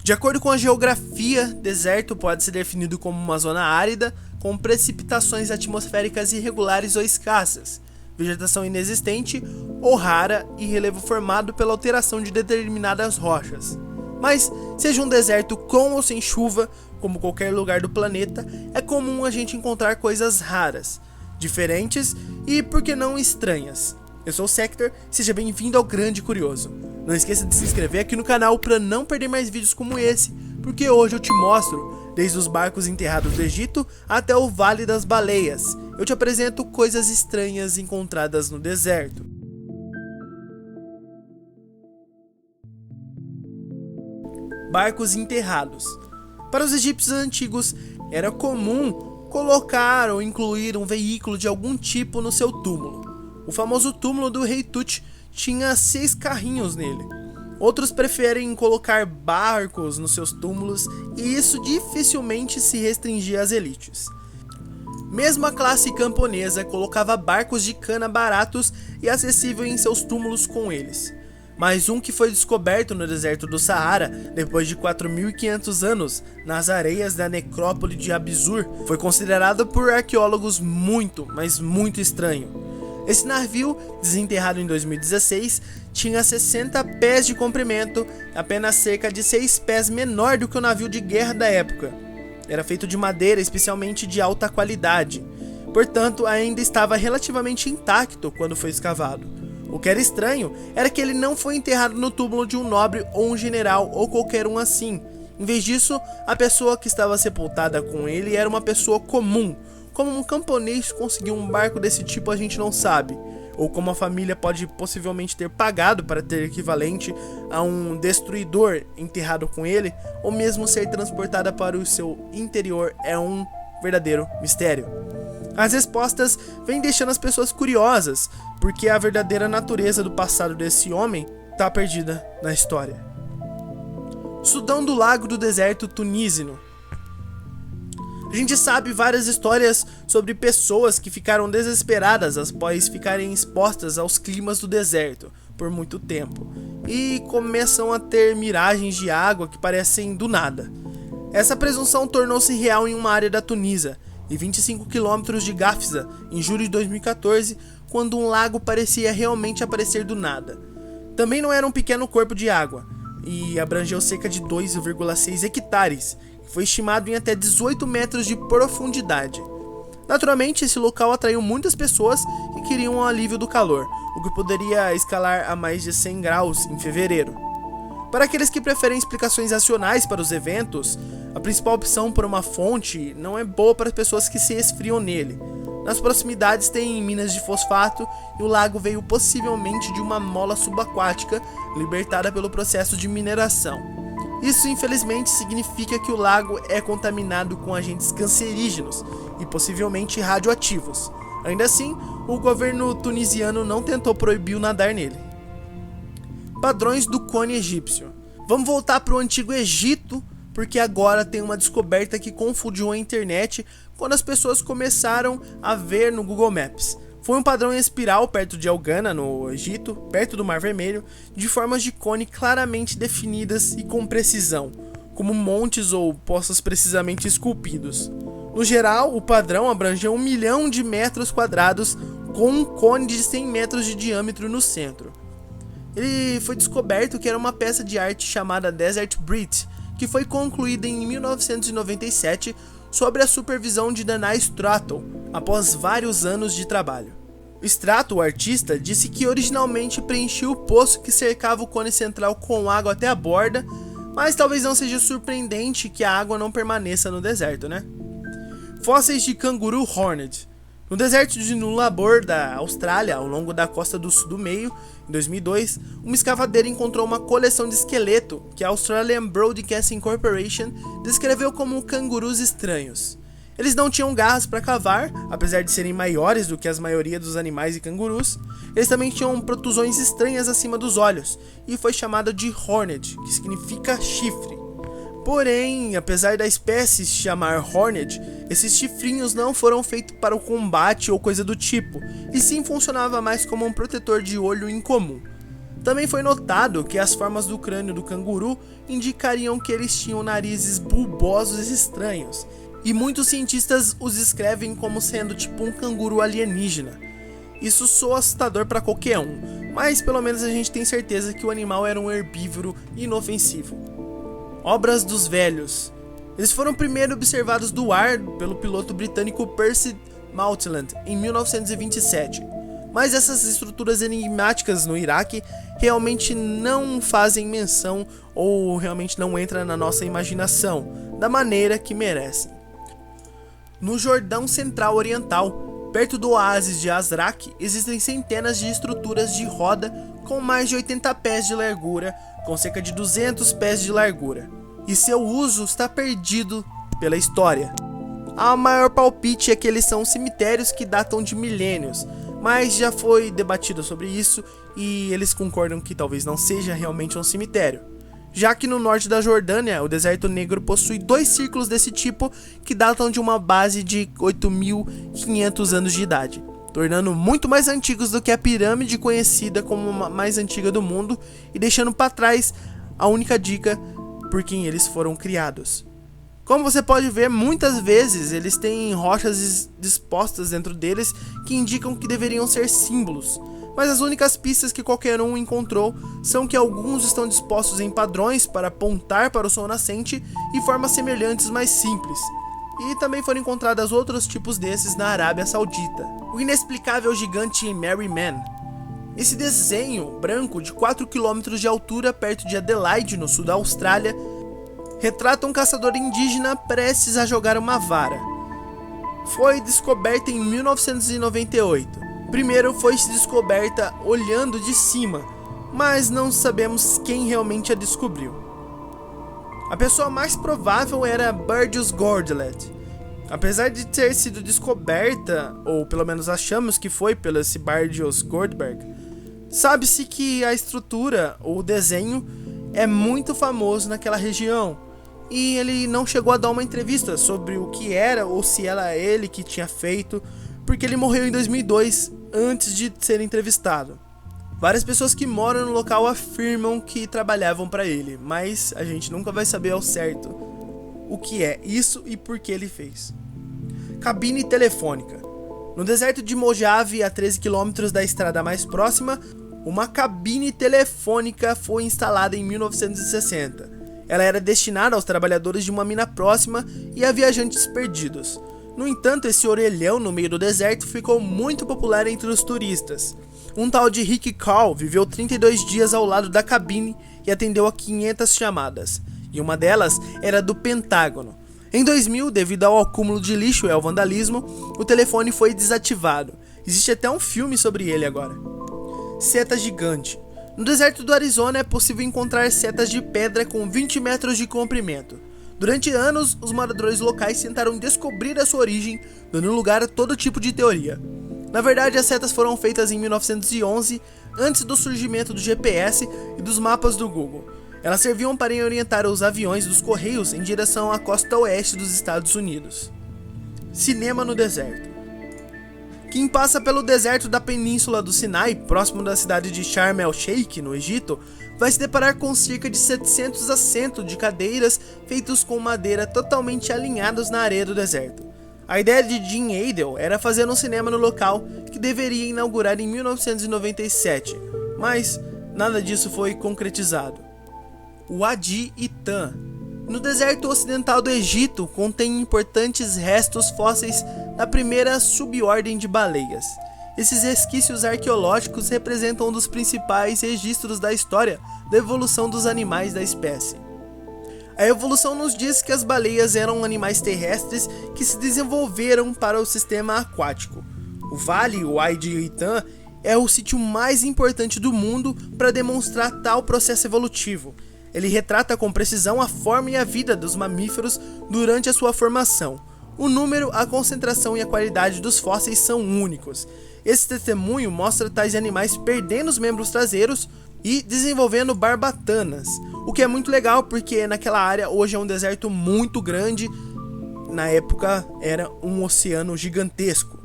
De acordo com a geografia, deserto pode ser definido como uma zona árida, com precipitações atmosféricas irregulares ou escassas, vegetação inexistente ou rara e relevo formado pela alteração de determinadas rochas. Mas, seja um deserto com ou sem chuva, como qualquer lugar do planeta, é comum a gente encontrar coisas raras, diferentes e, por que não, estranhas. Eu sou o Sector, seja bem-vindo ao Grande Curioso. Não esqueça de se inscrever aqui no canal para não perder mais vídeos como esse, porque hoje eu te mostro, desde os barcos enterrados do Egito até o Vale das Baleias. Eu te apresento coisas estranhas encontradas no deserto. Barcos enterrados. Para os egípcios antigos, era comum colocar ou incluir um veículo de algum tipo no seu túmulo. O famoso túmulo do rei Tut tinha 6 carrinhos nele. Outros preferem colocar barcos nos seus túmulos, e isso dificilmente se restringia às elites. Mesmo a classe camponesa colocava barcos de cana baratos e acessíveis em seus túmulos com eles. Mas um que foi descoberto no deserto do Saara, depois de 4.500 anos, nas areias da necrópole de Absur, foi considerado por arqueólogos muito, mas muito estranho. Esse navio, desenterrado em 2016, tinha 60 pés de comprimento, apenas cerca de 6 pés menor do que o navio de guerra da época. Era feito de madeira, especialmente de alta qualidade, portanto ainda estava relativamente intacto quando foi escavado. O que era estranho era que ele não foi enterrado no túmulo de um nobre ou um general ou qualquer um assim. Em vez disso, a pessoa que estava sepultada com ele era uma pessoa comum. Como um camponês conseguiu um barco desse tipo a gente não sabe, ou como a família pode possivelmente ter pagado para ter equivalente a um destruidor enterrado com ele, ou mesmo ser transportada para o seu interior é um verdadeiro mistério. As respostas vêm deixando as pessoas curiosas, porque a verdadeira natureza do passado desse homem está perdida na história. Sudão do Lago do Deserto Tunísio. A gente sabe várias histórias sobre pessoas que ficaram desesperadas após ficarem expostas aos climas do deserto por muito tempo e começam a ter miragens de água que parecem do nada. Essa presunção tornou-se real em uma área da Tunísia, e 25 km de Gafsa, em julho de 2014, quando um lago parecia realmente aparecer do nada. Também não era um pequeno corpo de água, e abrangeu cerca de 2,6 hectares, que foi estimado em até 18 metros de profundidade. Naturalmente, esse local atraiu muitas pessoas que queriam um alívio do calor, o que poderia escalar a mais de 100 graus em fevereiro. Para aqueles que preferem explicações racionais para os eventos, a principal opção por uma fonte não é boa para as pessoas que se esfriam nele. Nas proximidades tem minas de fosfato e o lago veio possivelmente de uma mola subaquática libertada pelo processo de mineração. Isso infelizmente significa que o lago é contaminado com agentes cancerígenos e possivelmente radioativos. Ainda assim, o governo tunisiano não tentou proibir o nadar nele. Padrões do cone egípcio. Vamos voltar para o Antigo Egito, porque agora tem uma descoberta que confundiu a internet quando as pessoas começaram a ver no Google Maps. Foi um padrão em espiral perto de El Ghana, no Egito, perto do Mar Vermelho, de formas de cone claramente definidas e com precisão, como montes ou poços precisamente esculpidos. No geral, o padrão abrangeu 1 milhão de metros quadrados, com um cone de 100 metros de diâmetro no centro. Ele foi descoberto que era uma peça de arte chamada Desert Bridge, que foi concluída em 1997 sob a supervisão de Danai Stratton, após vários anos de trabalho. Stratton, o artista, disse que originalmente preenchia o poço que cercava o cone central com água até a borda, mas talvez não seja surpreendente que a água não permaneça no deserto, né? Fósseis de canguru horned. No deserto de Nullarbor, da Austrália, ao longo da costa do sul do meio, em 2002, uma escavadeira encontrou uma coleção de esqueleto que a Australian Broadcasting Corporation descreveu como cangurus estranhos. Eles não tinham garras para cavar, apesar de serem maiores do que a maioria dos animais e cangurus. Eles também tinham protusões estranhas acima dos olhos, e foi chamado de horned, que significa chifre. Porém, apesar da espécie se chamar horned, esses chifrinhos não foram feitos para o combate ou coisa do tipo, e sim funcionava mais como um protetor de olho incomum. Também foi notado que as formas do crânio do canguru indicariam que eles tinham narizes bulbosos estranhos, e muitos cientistas os descrevem como sendo tipo um canguru alienígena. Isso soa assustador para qualquer um, mas pelo menos a gente tem certeza que o animal era um herbívoro inofensivo. Obras dos velhos. Eles foram primeiro observados do ar pelo piloto britânico Percy Maitland em 1927. Mas essas estruturas enigmáticas no Iraque realmente não fazem menção ou realmente não entram na nossa imaginação da maneira que merecem. No Jordão Central Oriental, perto do oásis de Azraq, existem centenas de estruturas de roda com mais de 80 pés de largura, com cerca de 200 pés de largura, e seu uso está perdido pela história. A maior palpite é que eles são cemitérios que datam de milênios, mas já foi debatido sobre isso e eles concordam que talvez não seja realmente um cemitério, já que no norte da Jordânia, o deserto negro possui 2 círculos desse tipo que datam de uma base de 8.500 anos de idade, tornando muito mais antigos do que a pirâmide conhecida como a mais antiga do mundo e deixando para trás a única dica por quem eles foram criados. Como você pode ver, muitas vezes eles têm rochas dispostas dentro deles que indicam que deveriam ser símbolos, mas as únicas pistas que qualquer um encontrou são que alguns estão dispostos em padrões para apontar para o sol nascente e formas semelhantes mais simples, e também foram encontrados outros tipos desses na Arábia Saudita. O inexplicável gigante Merry Man. Esse desenho branco de 4 km de altura perto de Adelaide, no sul da Austrália, retrata um caçador indígena prestes a jogar uma vara. Foi descoberta em 1998. Primeiro foi descoberta olhando de cima, mas não sabemos quem realmente a descobriu. A pessoa mais provável era Burgess Gordlet. Apesar de ter sido descoberta, ou pelo menos achamos que foi pelo esse Burgess Gordberg, sabe-se que a estrutura ou o desenho é muito famoso naquela região. E ele não chegou a dar uma entrevista sobre o que era ou se era ele que tinha feito, porque ele morreu em 2002 antes de ser entrevistado. Várias pessoas que moram no local afirmam que trabalhavam para ele, mas a gente nunca vai saber ao certo o que é isso e por que ele fez. Cabine telefônica. No deserto de Mojave, a 13 km da estrada mais próxima, uma cabine telefônica foi instalada em 1960. Ela era destinada aos trabalhadores de uma mina próxima e a viajantes perdidos. No entanto, esse orelhão no meio do deserto ficou muito popular entre os turistas. Um tal de Rick Carl viveu 32 dias ao lado da cabine e atendeu a 500 chamadas, e uma delas era do Pentágono. Em 2000, devido ao acúmulo de lixo e ao vandalismo, o telefone foi desativado. Existe até um filme sobre ele agora. Seta gigante. No deserto do Arizona é possível encontrar setas de pedra com 20 metros de comprimento. Durante anos, os moradores locais tentaram descobrir a sua origem, dando lugar a todo tipo de teoria. Na verdade, as setas foram feitas em 1911, antes do surgimento do GPS e dos mapas do Google. Elas serviam para orientar os aviões dos Correios em direção à costa oeste dos Estados Unidos. Cinema no deserto. Quem passa pelo deserto da península do Sinai, próximo da cidade de Sharm el-Sheikh, no Egito, vai se deparar com cerca de 700 assentos de cadeiras feitos com madeira totalmente alinhados na areia do deserto. A ideia de Jim Adel era fazer um cinema no local que deveria inaugurar em 1997, mas nada disso foi concretizado. Wadi Itan. No deserto ocidental do Egito, contém importantes restos fósseis da primeira subordem de baleias. Esses resquícios arqueológicos representam um dos principais registros da história da evolução dos animais da espécie. A evolução nos diz que as baleias eram animais terrestres que se desenvolveram para o sistema aquático. O Vale Wadi Itan é o sítio mais importante do mundo para demonstrar tal processo evolutivo. Ele retrata com precisão a forma e a vida dos mamíferos durante a sua formação. O número, a concentração e a qualidade dos fósseis são únicos. Esse testemunho mostra tais animais perdendo os membros traseiros e desenvolvendo barbatanas, o que é muito legal porque naquela área hoje é um deserto muito grande, na época era um oceano gigantesco.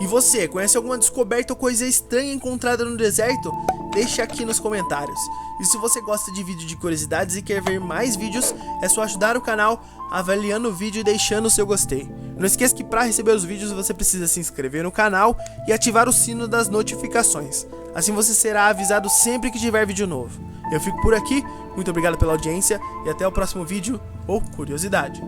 E você, conhece alguma descoberta ou coisa estranha encontrada no deserto? deixa aqui nos comentários. E se você gosta de vídeo de curiosidades e quer ver mais vídeos, é só ajudar o canal avaliando o vídeo e deixando o seu gostei. Não esqueça que para receber os vídeos você precisa se inscrever no canal e ativar o sino das notificações. Assim você será avisado sempre que tiver vídeo novo. Eu fico por aqui, muito obrigado pela audiência e até o próximo vídeo ou curiosidade.